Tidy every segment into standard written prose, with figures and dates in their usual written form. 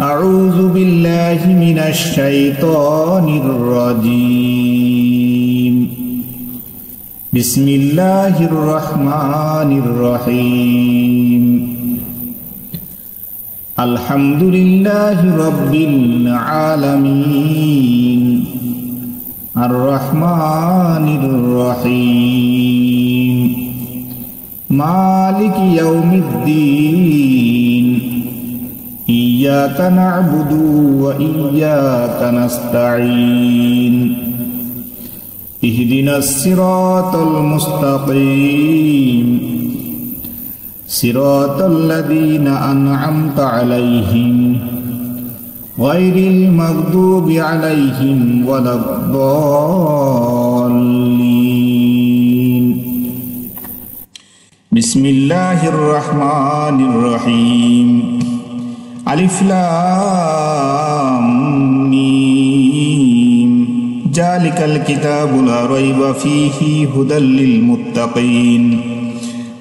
أعوذ بالله من الشيطان الرجيم بسم الله الرحمن الرحيم الحمد لله رب العالمين الرحمن الرحيم مالك يوم الدين إياك نعبد وإياك نستعين اهدنا الصراط المستقيم صراط الذين أنعمت عليهم غير المغضوب عليهم ولا الضالين بسم الله الرحمن الرحيم ألف لام ميم ذلك الكتاب لا ريب فيه هدى للمتقين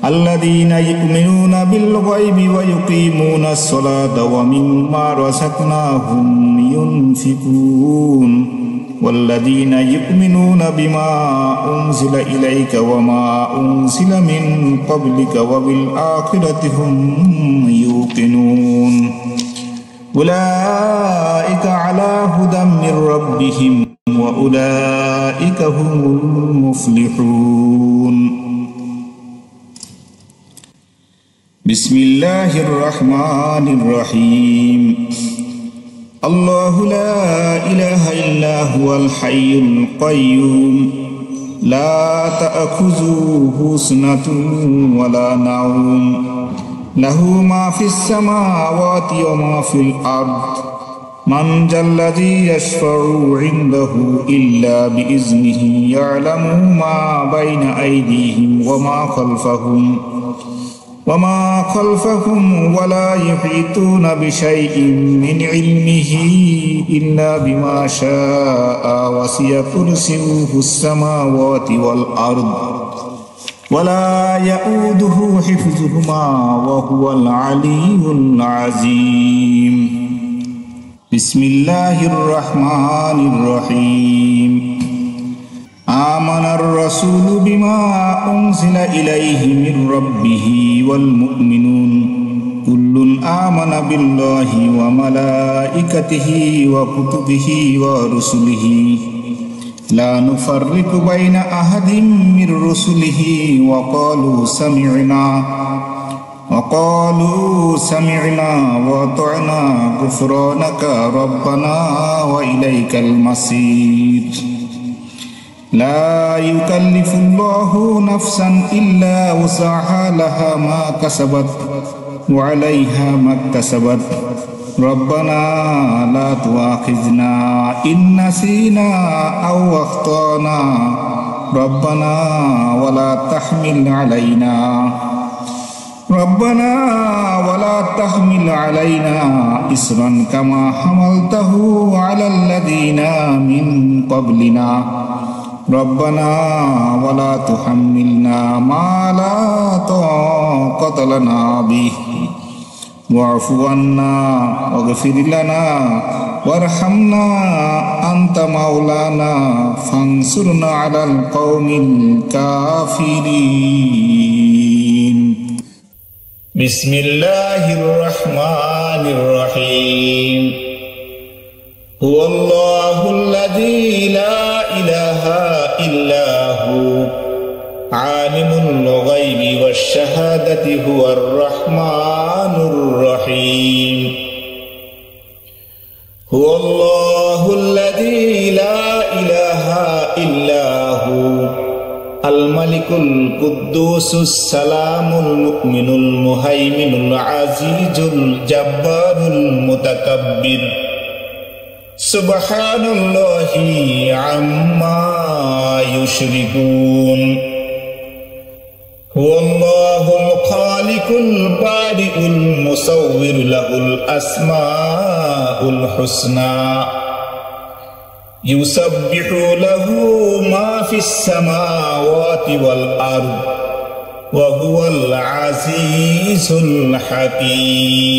الذين يؤمنون بالغيب ويقيمون الصلاة ومما رزقناهم ينفقون والذين يؤمنون بما أنزل إليك وما أنزل من قبلك وبالآخرة هم يوقنون أولئك على هدى من ربهم وأولئك هم المفلحون بسم الله الرحمن الرحيم الله لا إله إلا هو الحي القيوم لا تأخذه سنة ولا نوم له ما في السماوات وما في الأرض من ذا الذي يشفع عنده إلا بإذنه يعلم ما بين أيديهم وما خلفهم ولا يحيطون بشيء من علمه إلا بما شاء وسع كرسيه السماوات والأرض ولا يؤوده حفظهما وهو العلي العظيم بسم الله الرحمن الرحيم آمن الرسول بما أنزل إليه من ربه والمؤمنون كل آمن بالله وملائكته وكتبه ورسله لا نفرق بين أحد من رسله وقالوا سمعنا وأطعنا غفرانك ربنا وإليك المصير لا يكلف الله نفسا إلا وسعها لها ما كسبت وعليها ما اكتسبت ربنا لا تؤاخذنا إن نسينا أو أخطأنا ربنا ولا تحمل علينا إصرا كما حملته على الذين من قبلنا ربنا ولا تحملنا ما لا طاقة لنا به واعف عنا واغفر لنا وارحمنا أنت مولانا فانصرنا على القوم الكافرين بسم الله الرحمن الرحيم هو الله الذي لا إله إلا هو عالم الغيب والشهادة هو الرحمن الرحيم هو الله الذي لا إله إلا هو الملك القدوس السلام المؤمن المهيمن العزيز الجبار المتكبر سبحان الله عما يشركون هو الله الخالق البارئ المصور له الأسماء الحسنى يسبح له ما في السماوات والأرض وهو العزيز الحكيم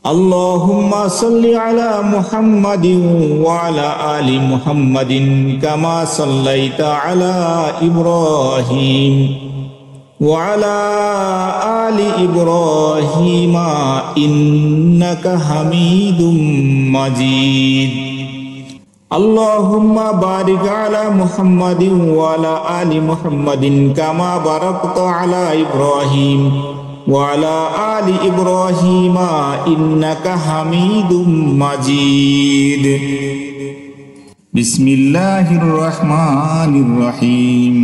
اللهم صل على محمد وعلى آل محمد كما صليت على إبراهيم وعلى آل إبراهيم إنك حميد مجيد اللهم بارك على محمد وعلى آل محمد كما باركت على إبراهيم وعلى آل إبراهيم إنك حميد مجيد بسم الله الرحمن الرحيم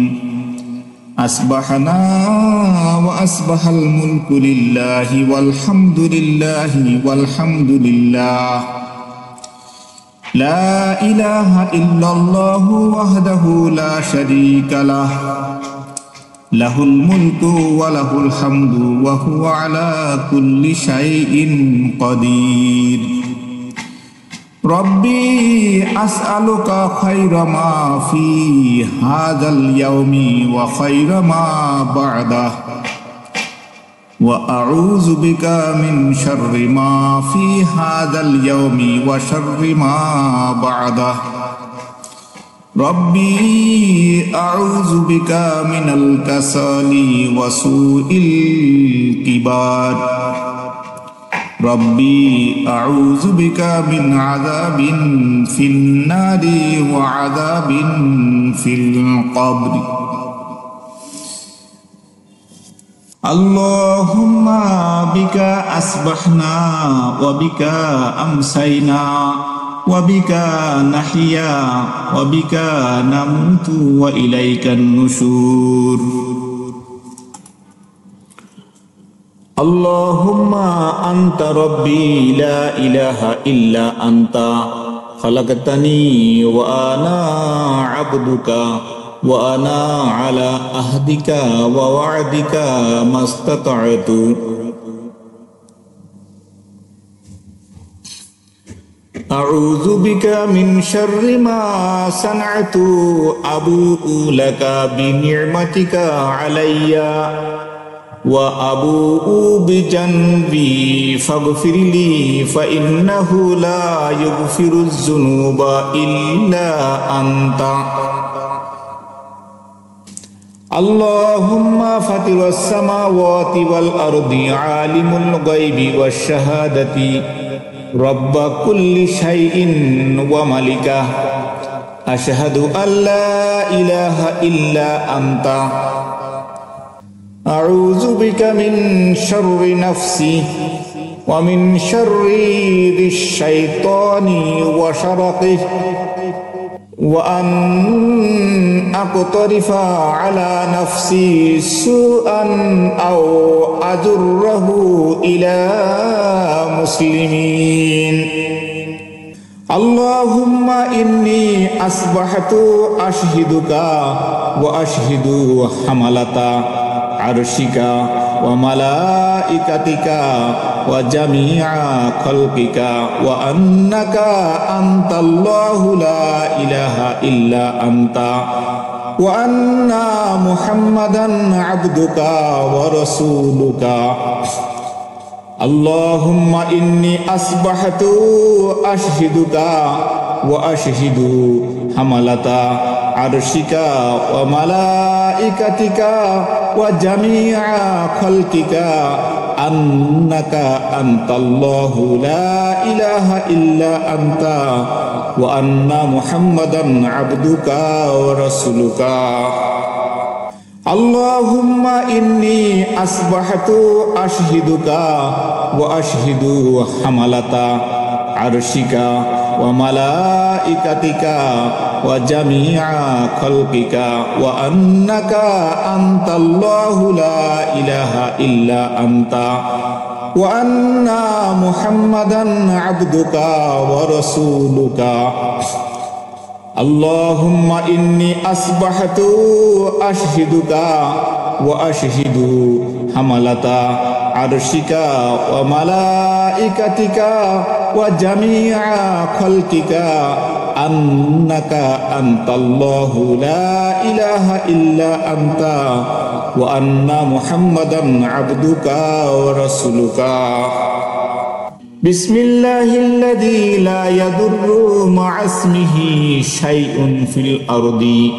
أصبحنا وأصبح الملك لله والحمد لله والحمد لله لا إله إلا الله وحده لا شريك له له الملك وله الحمد وهو على كل شيء قدير ربي أسألك خير ما في هذا اليوم وخير ما بعده وأعوذ بك من شر ما في هذا اليوم وشر ما بعده ربي أعوذ بك من الكسل وسوء الكبار ربي أعوذ بك من عذاب في النار وعذاب في القبر اللهم بك أصبحنا وبك أمسينا وبك نحيا وبك نموت وإليك النشور اللهم أنت ربي لا إله إلا أنت خلقتني وأنا عبدك وأنا على عهدك ووعدك ما استطعت أعوذ بك من شر ما صنعت أبوء لك بنعمتك علي وأبوء بجنبي فاغفر لي فإنه لا يغفر الذنوب إلا أنت اللهم فاطر السماوات والأرض عالم الغيب والشهادة رب كل شيء وملكه أشهد أن لا إله إلا أنت أعوذ بك من شر نفسي ومن شر الشيطان وشرقه وأن أقترف على نفسي سوءا أو أجره إلى مسلمين اللهم إني أصبحت أشهدك وأشهد حملة عرشك وملائكتك وجميع خلقك وأنك أنت الله لا إله إلا أنت وأن محمدا عبدك ورسولك اللهم إني أصبحت أشهدك وأشهد حملة عرشك وملائكتك وجميع خلقك أنك أنت الله لا إله إلا أنت وأن محمدا عبدك ورسولك اللهم إني أصبحت أشهدك وأشهد حملة عرشك وملائكتك وجميع خلقك وأنك أنت الله لا إله إلا أنت وأن محمدا عبدك ورسولك اللهم إني أصبحت أشهدك وأشهد حملة عرشك وملائكتك وجميع خلقك أنك أنت الله لا إله إلا أنت وأن محمدا عبدك ورسولك بسم الله الذي لا يضر مع اسمه شيء في الأرض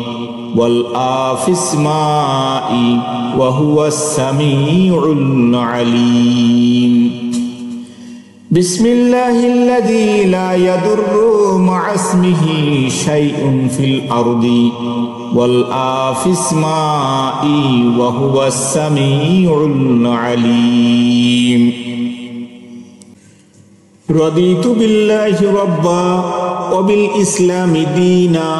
ولا في السماء وهو السميع العليم بسم الله الذي لا يضر مع اسمه شيء في الأرض ولا في السماء وهو السميع العليم رضيت بالله ربا وبالإسلام دينا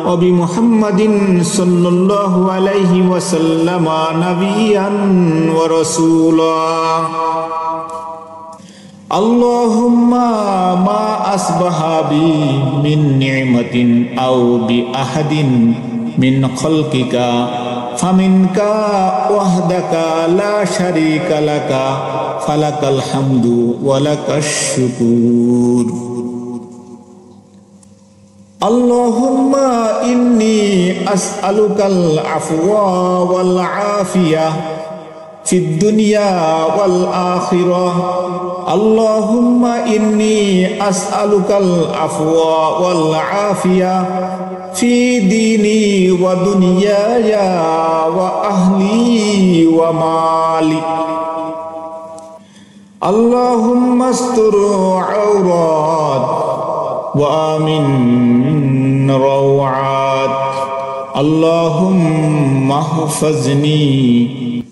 وبمحمد صلى الله عليه وسلم نبيا ورسولا اللهم ما أصبح بي من نعمة أو بأحد من خلقك فمنك وحدك لا شريك لك فلك الحمد ولك الشكر اللهم إني أسألك العفو والعافية في الدنيا والآخرة اللهم إني أسألك العفو والعافية في ديني ودنياي وأهلي ومالي اللهم استر عورات وآمن روعات اللهم احفظني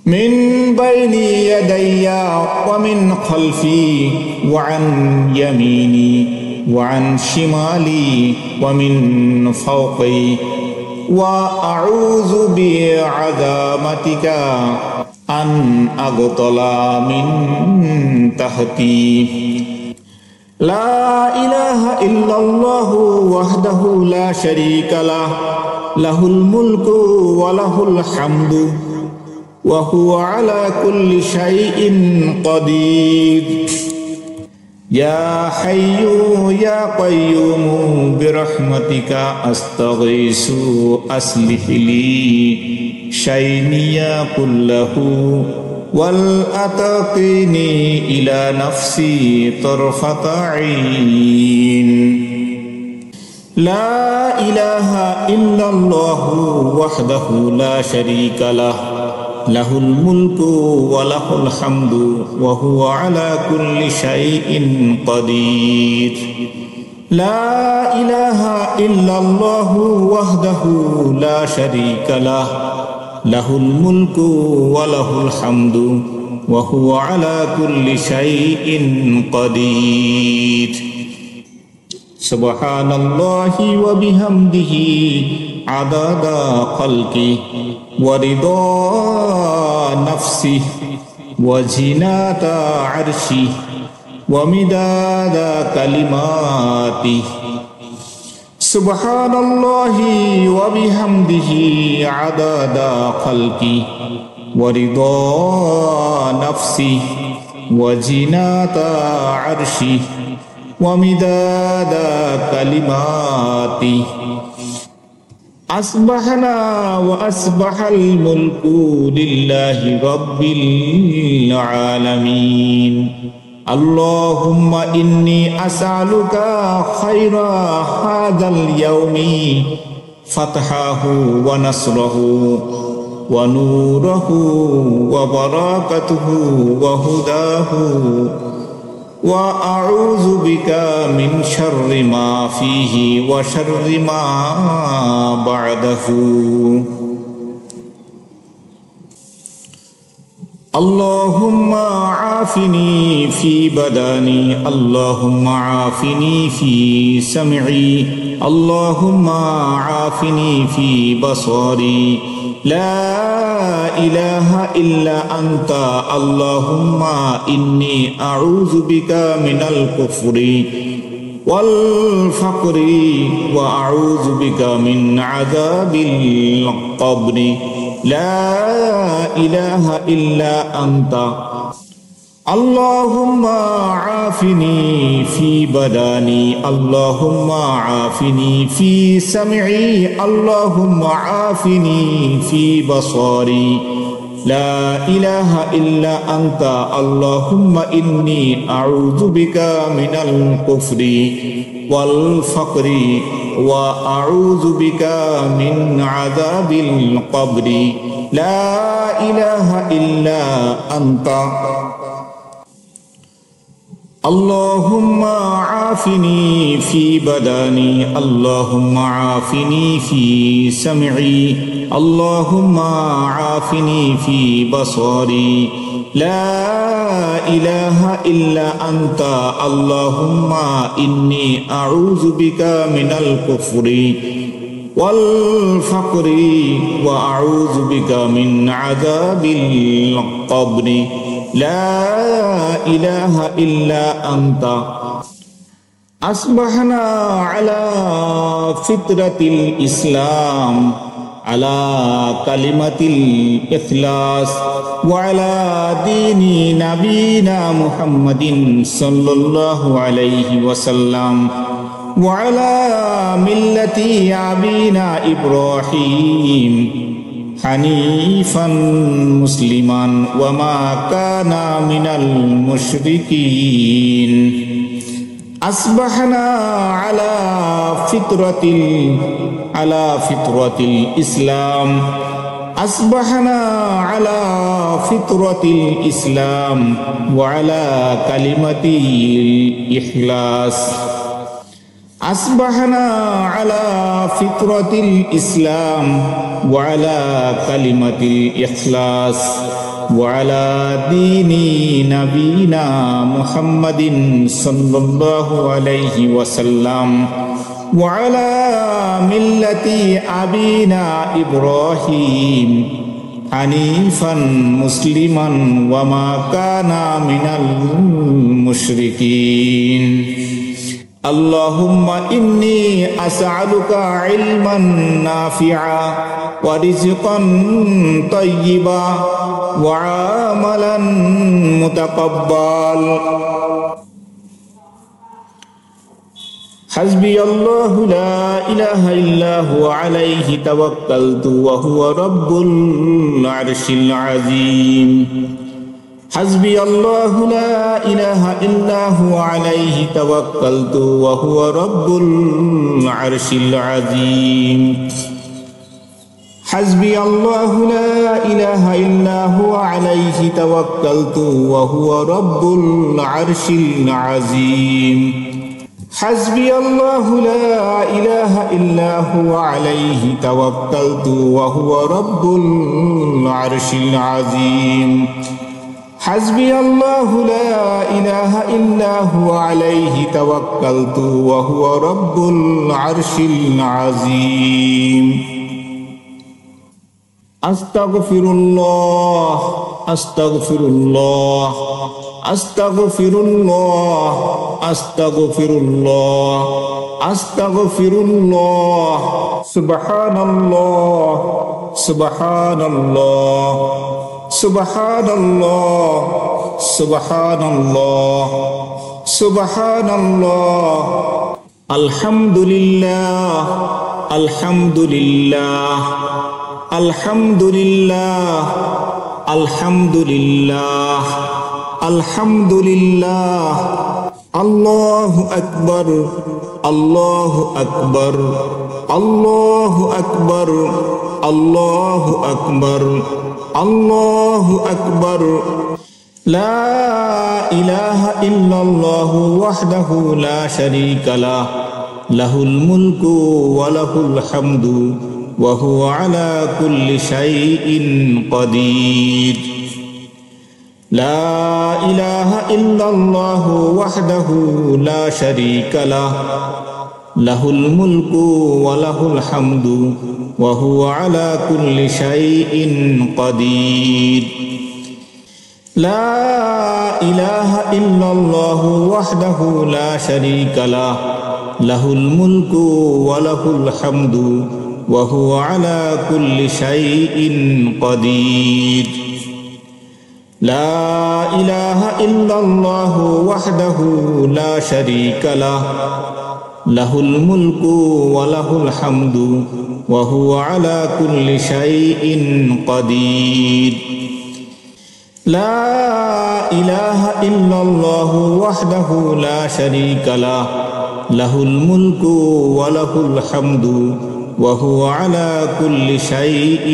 من بين يدي ومن خلفي وعن يميني وعن شمالي ومن فوقي وأعوذ بعظمتك أن أغتال من تحتي لا إله إلا الله وحده لا شريك له له الملك وله الحمد وهو على كل شيء قدير يا حي يا قيوم برحمتك أستغيث أصلح لي شيني كله والأتقني إلى نفسي طرفة عين لا إله إلا الله وحده لا شريك له له الملك وله الحمد وهو على كل شيء قدير لا إله إلا الله وحده لا شريك له له الملك وله الحمد وهو على كل شيء قدير سبحان الله وبحمده عدد خلقه ورضا نفسه وزنة عرشه ومداد كلماته سبحان الله وبحمده عدد خلقه ورضا نفسه وزنة عرشه ومداد كلماته أصبحنا وأصبح الملك لله رب العالمين اللهم إني أسألك خير هذا اليوم فتحه ونصره ونوره وبركته وهداه وأعوذ بك من شر ما فيه وشر ما بعده اللهم عافني في بدني اللهم عافني في سمعي اللهم عافني في بصري لا إله إلا أنت اللهم إني أعوذ بك من الكفر والفقر وأعوذ بك من عذاب القبر لا إله إلا أنت اللهم عافني في بدني اللهم عافني في سمعي اللهم عافني في بصري لا إله إلا أنت اللهم إني أعوذ بك من الكفر والفقر وأعوذ بك من عذاب القبر لا إله إلا أنت اللهم عافني في بدني اللهم عافني في سمعي اللهم عافني في بصري لا إله إلا أنت اللهم إني أعوذ بك من الكفر والفقر وأعوذ بك من عذاب القبر لا إله إلا أنت أصبحنا على فطرة الإسلام على كلمة الإخلاص وعلى دين نبينا محمد صلى الله عليه وسلم وعلى ملة أبينا إبراهيم حنيفا مسلما وما كان من المشركين أصبحنا على فطرة الإسلام أصبحنا على فطرة الإسلام وعلى كلمة الإخلاص أصبحنا على فطرة الإسلام وعلى كلمة الإخلاص وعلى دين نبينا محمد صلى الله عليه وسلم وعلى ملة أبينا إبراهيم حنيفا مسلما وما كان من المشركين اللهم إني أسألك علما نافعا ورزقا طيبا وعملا متقبلا حسبي الله لا إله إلا هو عليه توكلت وهو رب العرش العظيم حسبي الله لا إله إلا هو عليه توكلت وهو رب العرش العظيم حسبي الله لا إله إلا هو عليه توكلت وهو رب العرش العظيم حسبي الله لا إله إلا هو عليه توكلت وهو رب العرش العظيم حسبي الله لا إله إلا هو عليه توكلت وهو رب العرش العظيم أستغفر الله أستغفر الله أستغفر الله أستغفر الله أستغفر الله سبحان الله سبحان الله سبحان الله سبحان الله سبحان الله الحمد لله الحمد لله الحمد لله الحمد لله الحمد لله الله أكبر الله أكبر الله أكبر الله أكبر الله أكبر لا إله إلا الله وحده لا شريك له له الملك وله الحمد وهو على كل شيء قدير لا إله إلا الله وحده لا شريك له له الملك وله الحمد وهو على كل شيء قدير لا إله إلا الله وحده لا شريك له له الملك وله الحمد وهو على كل شيء قدير لا إله إلا الله وحده لا شريك له له الملك وله الحمد وهو على كل شيء قدير لا إله إلا الله وحده لا شريك له له الملك وله الحمد وهو على كل شيء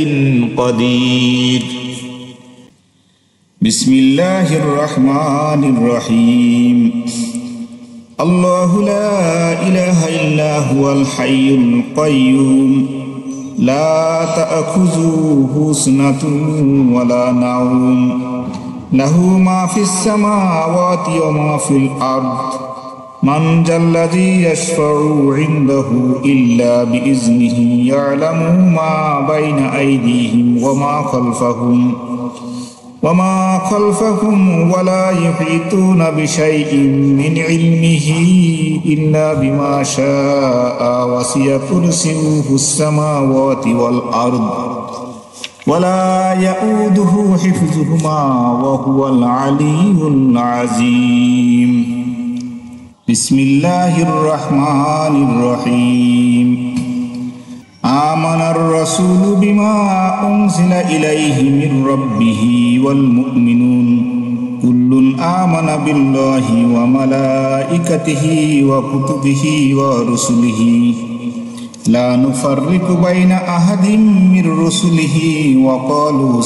قدير بسم الله الرحمن الرحيم الله لا إله إلا هو الحي القيوم لا تأخذه سنة ولا نوم له ما في السماوات وما في الأرض من ذا الذي يشفع عنده إلا بإذنه يعلم ما بين أيديهم وما خلفهم ولا يحيطون بشيء من علمه إلا بما شاء وسع كرسيه السماوات والأرض ولا يؤوده حفظهما وهو العلي العظيم بسم الله الرحمن الرحيم آمن الرسول بما أنزل إليه من ربه والمؤمنون كل آمن بالله وملائكته وكتبه ورسله لا نفرق بين أحد من رسله وقالوا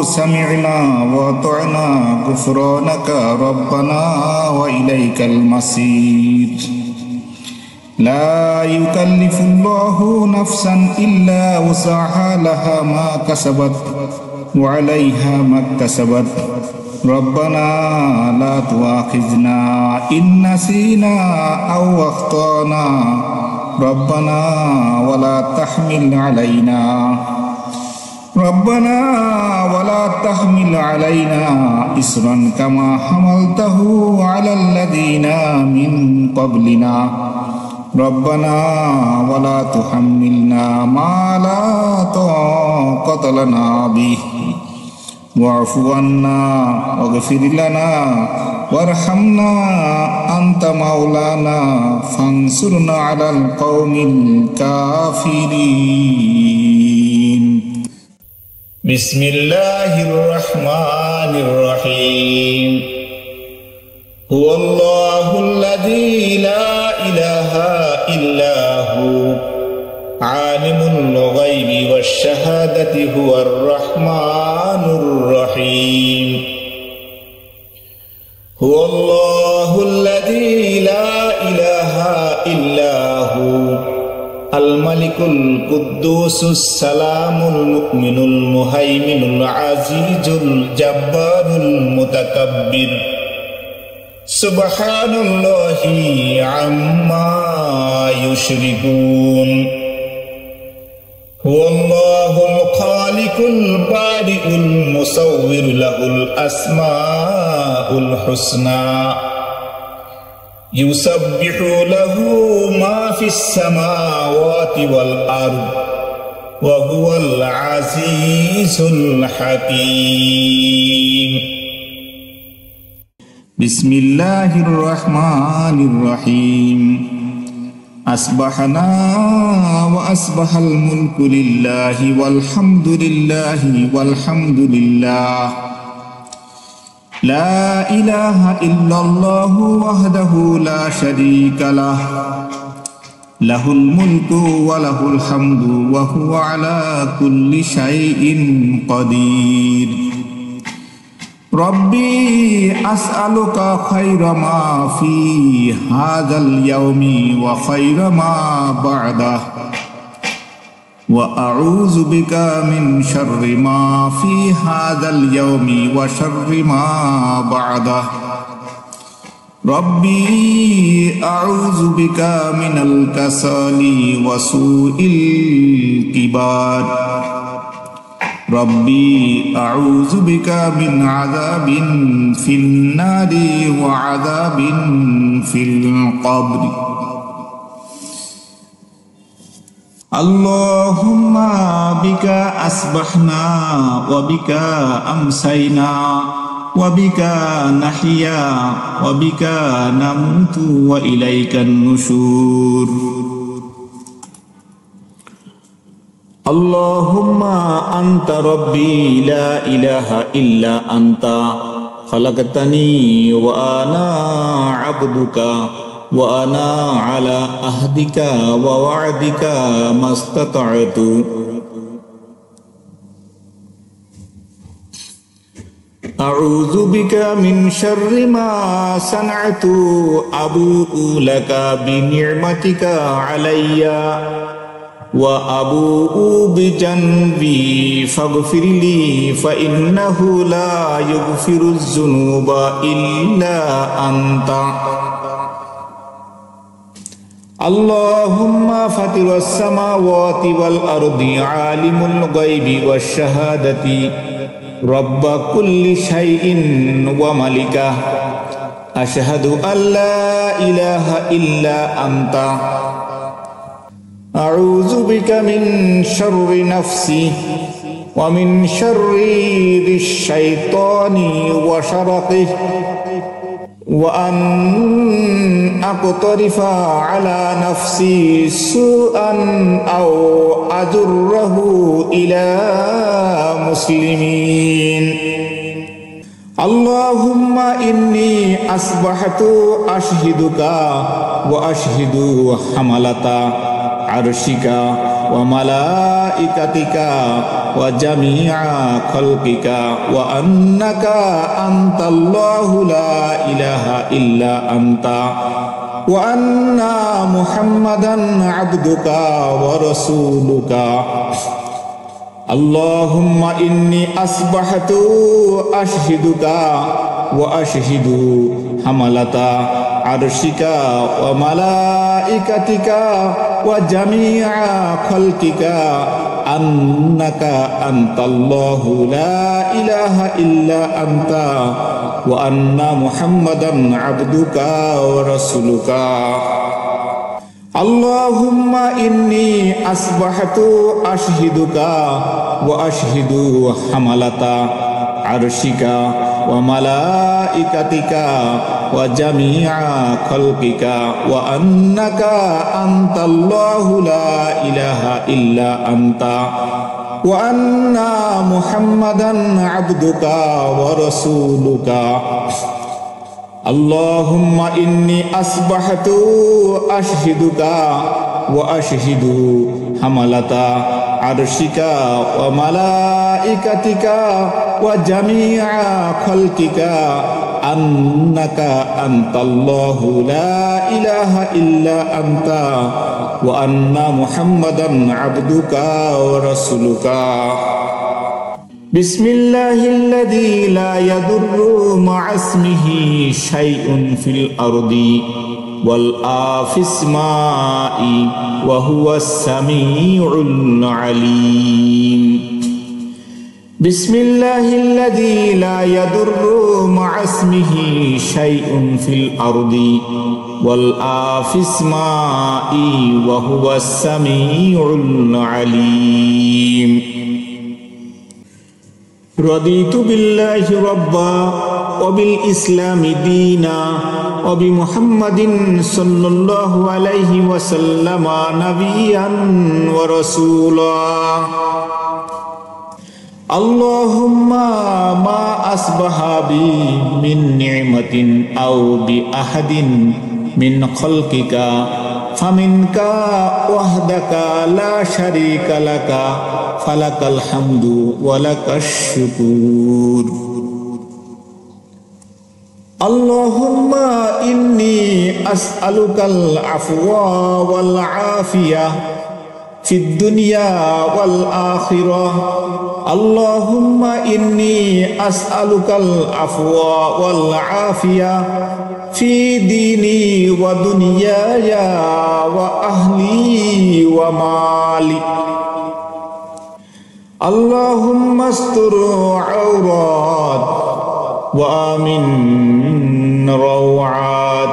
سمعنا وأطعنا غفرانك ربنا وإليك المصير لا يكلف الله نفسا إلا وسعها لها ما كسبت وعليها ما اكتسبت ربنا لا تؤاخذنا إن نسينا أو أخطأنا ربنا ولا تحمل علينا إصرا كما حملته على الذين من قبلنا ربنا ولا تحملنا ما لا طاقة لنا به واعف عنا واغفر لنا وارحمنا أنت مولانا فانصرنا على القوم الكافرين بسم الله الرحمن الرحيم هو الله الذي لا إله إلا هو عالم الغيب والشهادة هو الرحمن الرحيم هو الله الذي لا إله إلا هو الملك القدوس السلام المؤمن المهيمن العزيز الجبار المتكبر سبحان الله عما يشركون هو الله الخالق البارئ المصور له الأسماء الحسنى يسبح له ما في السماوات والأرض وهو العزيز الحكيم بسم الله الرحمن الرحيم أصبحنا وأصبح الملك لله والحمد لله لا إله إلا الله وحده لا شريك له له الملك وله الحمد وهو على كل شيء قدير ربي أسألك خير ما في هذا اليوم وخير ما بعده وأعوذ بك من شر ما في هذا اليوم وشر ما بعده ربي أعوذ بك من الكسل وسوء الكبار ربي أعوذ بك من عذاب في النار وعذاب في القبر اللهم بك أصبحنا وبك أمسينا وبك نحيا وبك نموت وإليك النشور Allahumma anta rabbi la ilaha illa anta khalaqtani wa ana abduka wa ana ala ahdika wa wa'dika mastata'tu. A'udzu bika min syarri ma sana'tu abu'u laka bi ni'matika alayya wa abu'u bi janbi faghfirli fa innahu la yaghfiruz dzunuba illa anta. Allahumma fatiras samawati wal ardi alimul ghaibi wasyahadati rabba kulli syai'in wa malikah asyhadu an la ilaha illa anta a'udzu bika min syarri nafsi wa min syarri syaitani wa syaraqih wa an aqtarifa ala nafsi su'an aw ajurrahu ila muslimin. Allahumma inni asbahtu ashhiduka wa ashhidu hamalata arshika wa malaikatika wa jami'a khalqika wa annaka antallahu la ilaha illa anta wa anna muhammadan abduka wa rasuluka. Allahumma inni asbahtu ashhiduka wa ashhidu hamalata arshika wa malaikatika wa jami'a khalqika annaka antallahu la ilaha illa anta wa anna muhammadan abduka wa rasuluka. Allahumma inni asbahtu ashhiduka wa ashhidu hamalata arshika wa malaikatika wa jami'a khalqika wa annaka antallahu la ilaha illa anta wa anna muhammadan abduka wa rasuluka. Allahumma inni asbahtu ashhiduka wa ashhidu hamalata arshika wa malaikatika wa jami'a khalqika annaka antallahu la ilaha illa anta wa anna muhammadan abduka wa rasuluka. Bismillahilladzi la yadurru ma'asmihi syai'un fil ardi wal afis ma'i wa huwas sami'ul alim. Bismillahilladzi la yadurru ma'asmihi syai'un fil ardi wal afis ma'i wa huwas sami'ul alim. Raditu billahi rabba wa bil islami dina wa bi muhammadin sallallahu alaihi wasallama nabiyyan wa rasulah. Allahumma ma asbaha bi min ni'matin aw bi ahadin min khalqika faminka wahdaka la syarika laka falakal hamdu walakash syukur. Allahumma inni as'alukal afwa wal afiyah fid dunya wal akhirah. Allahumma inni as'alukal afwa wal afiyah fi dini wa dunyaya wa ahli wa mali. Allahumma astur aurat wa amin rawat.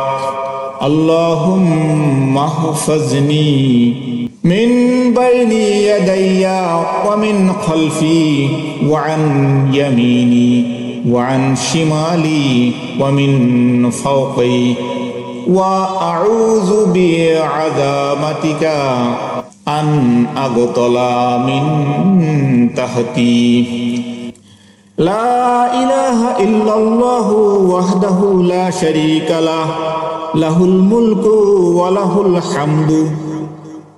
Allahumma haffazni min bayni yadayya wa min khalfi wa an yamini wa an shimali wa min fawqi wa a'udzu bi'azamatika أن أغتلى من تحتي لا إله إلا الله وحده لا شريك له له الملك وله الحمد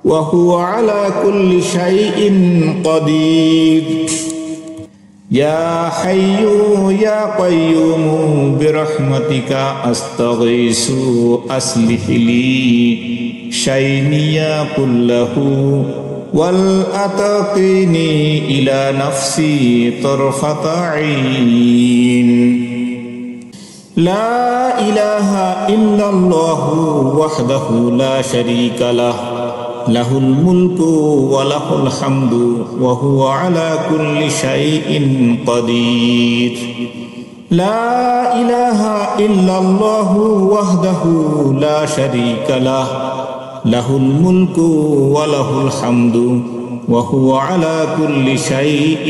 وهو على كل شيء قدير يا حي يا قيوم برحمتك أستغيث أصلح لي شأني كله والأتقني إلى نفسي طرفة عين لا إله إلا الله وحده لا شريك له له الملك وله الحمد وهو على كل شيء قدير لا إله إلا الله وحده لا شريك له له الملك وله الحمد وهو على كل شيء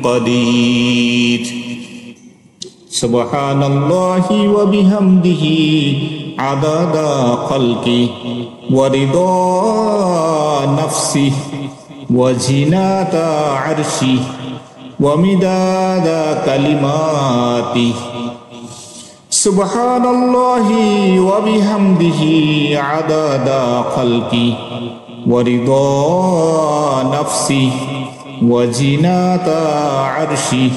قدير سبحان الله وبحمده عدد خلقه ورضا نفسه وزنة عرشه ومداد كلماته سبحان الله وبحمده عدد خلقه ورضا نفسه وزنة عرشه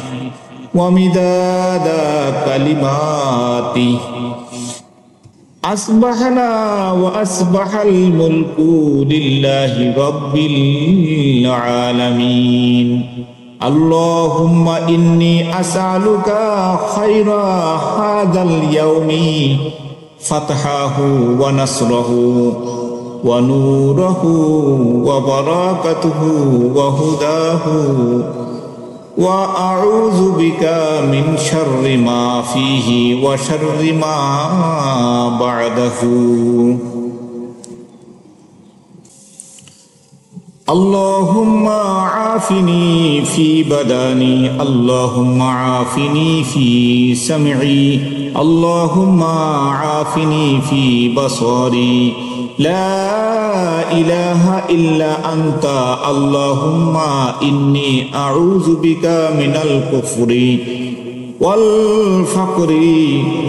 ومداد كلماته أصبحنا وأصبح الملك لله رب العالمين اللهم إني أسألك خير هذا اليوم فتحه ونصره ونوره وبركته وهداه وأعوذ بك من شر ما فيه وشر ما بعده اللهم عافني في بدني اللهم عافني في سمعي اللهم عافني في بصري لا إله إلا أنت اللهم إني أعوذ بك من الكفر والفقر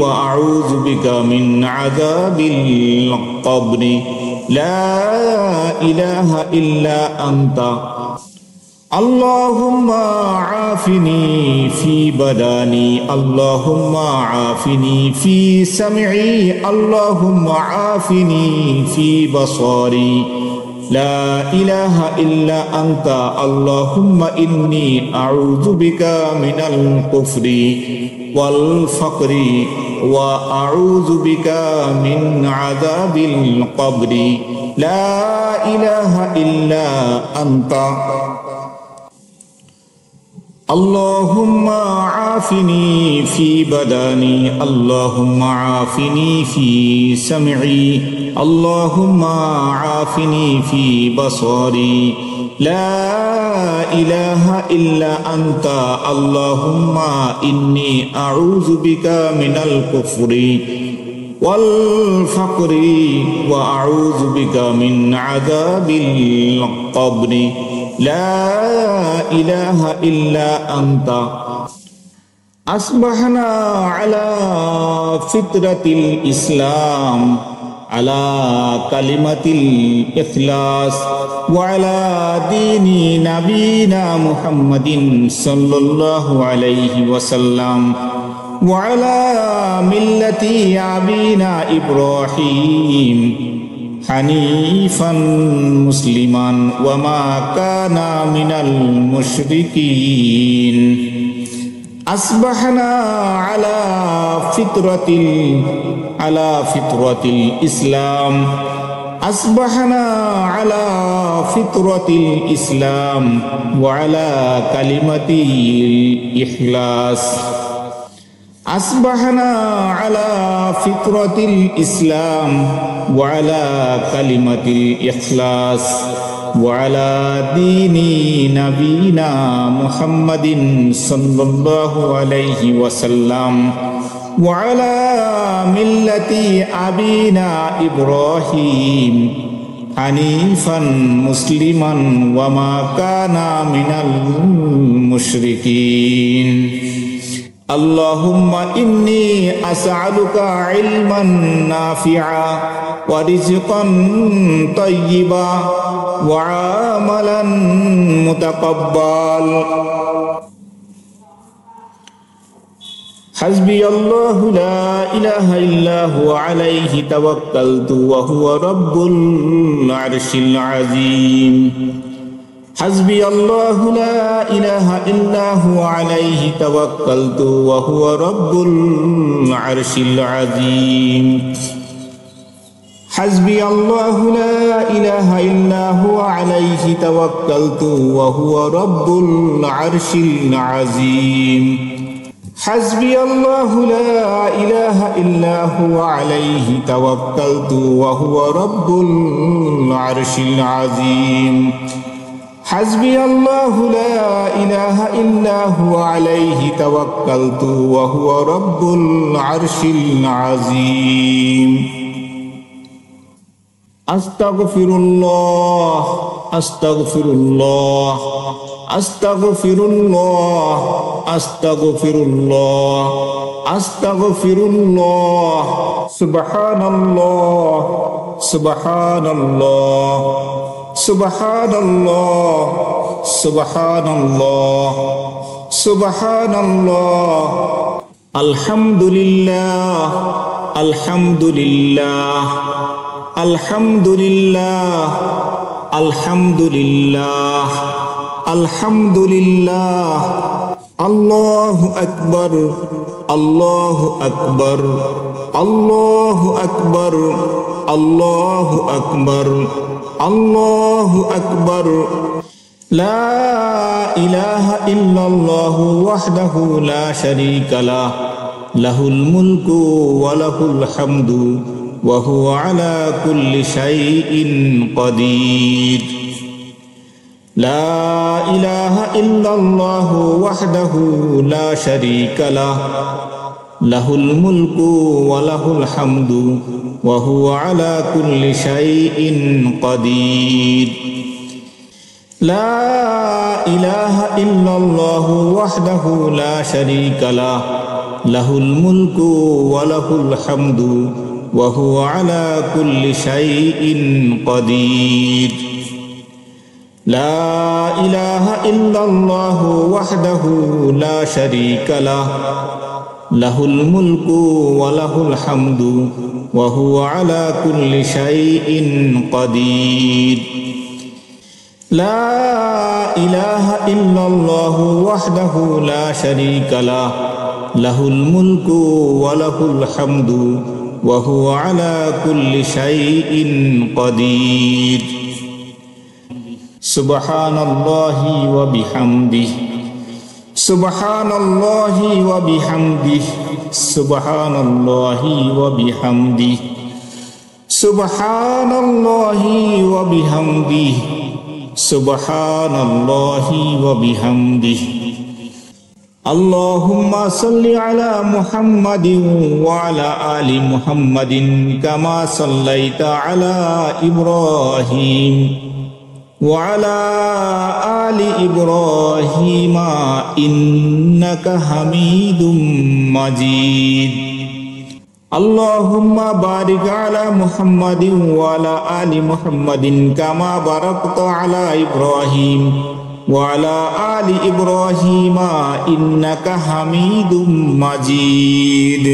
وأعوذ بك من عذاب القبر لا إله إلا أنت اللهم عافني في بدني اللهم عافني في سمعي اللهم عافني في بصري لا إله إلا أنت اللهم إني أعوذ بك من الكفر والفقر وأعوذ بك من عذاب القبر لا إله إلا أنت اللهم عافني في بدني اللهم عافني في سمعي اللهم عافني في بصري لا إله إلا أنت اللهم إني أعوذ بك من الكفر والفقر وأعوذ بك من عذاب القبر لا إله إلا أنت أصبحنا على فطرة الإسلام على كلمة الإخلاص وعلى دين نبينا محمد صلى الله عليه وسلم وعلى ملة أبينا إبراهيم حنيفا مسلما وما كان من المشركين أصبحنا على فطرة الإسلام أصبحنا على فطرة الإسلام وعلى كلمة الإخلاص أصبحنا على فطرة الإسلام وعلى كلمة الإخلاص وعلى دين نبينا محمد صلى الله عليه وسلم وعلى ملة أبينا إبراهيم হানিফান মুসলিমান ওয়া মা কানা মিনাল মুশরিকিন। আল্লাহুম্মা ইন্নী আসআলুকা ইলমান নাফিআ ওয়া রিজকান তাইয়্যিবা ওয়া আমালান মুতাকাব্বাল। حسبي الله لا إله إلا هو عليه توكلت وهو رب العرش العظيم. حسبي الله لا إله إلا هو عليه توكلت وهو رب العرش العظيم. حسبي الله لا إله إلا هو عليه توكلت وهو رب العرش العظيم. حسبي الله لا إله إلا هو عليه توكلت وهو رب العرش العظيم. حسبي الله لا إله إلا هو عليه توكلت وهو رب العرش العظيم. أستغفر الله أستغفر الله أستغفر الله أستغفر الله أستغفر الله. سبحان الله سبحان الله سبحان الله سبحان الله سبحان الله. الحمد لله الحمد لله الحمد لله الحمد لله الحمد لله. الله أكبر الله أكبر الله أكبر الله أكبر الله أكبر. لا إله إلا الله وحده لا شريك له له الملك وله الحمد وهو على كل شيء قدير. لا إله إلا الله وحده لا شريك له له الملك وله الحمد وهو على كل شيء قدير. لا إله إلا الله وحده لا شريك له له الملك وله الحمد وهو على كل شيء قدير. لا إله إلا الله وحده لا شريك له له الملك وله الحمد وهو على كل شيء قدير. لا إله إلا الله وحده لا شريك له له الملك وله الحمد وهو على كل شيء قدير. سبحان الله وبحمده سبحان الله وبحمده سبحان الله وبحمده سبحان الله وبحمده سبحان الله وبحمده. اللهم صل على محمد وعلى آل محمد كما صليت على إبراهيم وعلى آل إبراهيم إنك حميد مجيد. اللهم بارك على محمد وعلى آل محمد كما باركت على إبراهيم وعلى آل إبراهيم إنك حميد مجيد.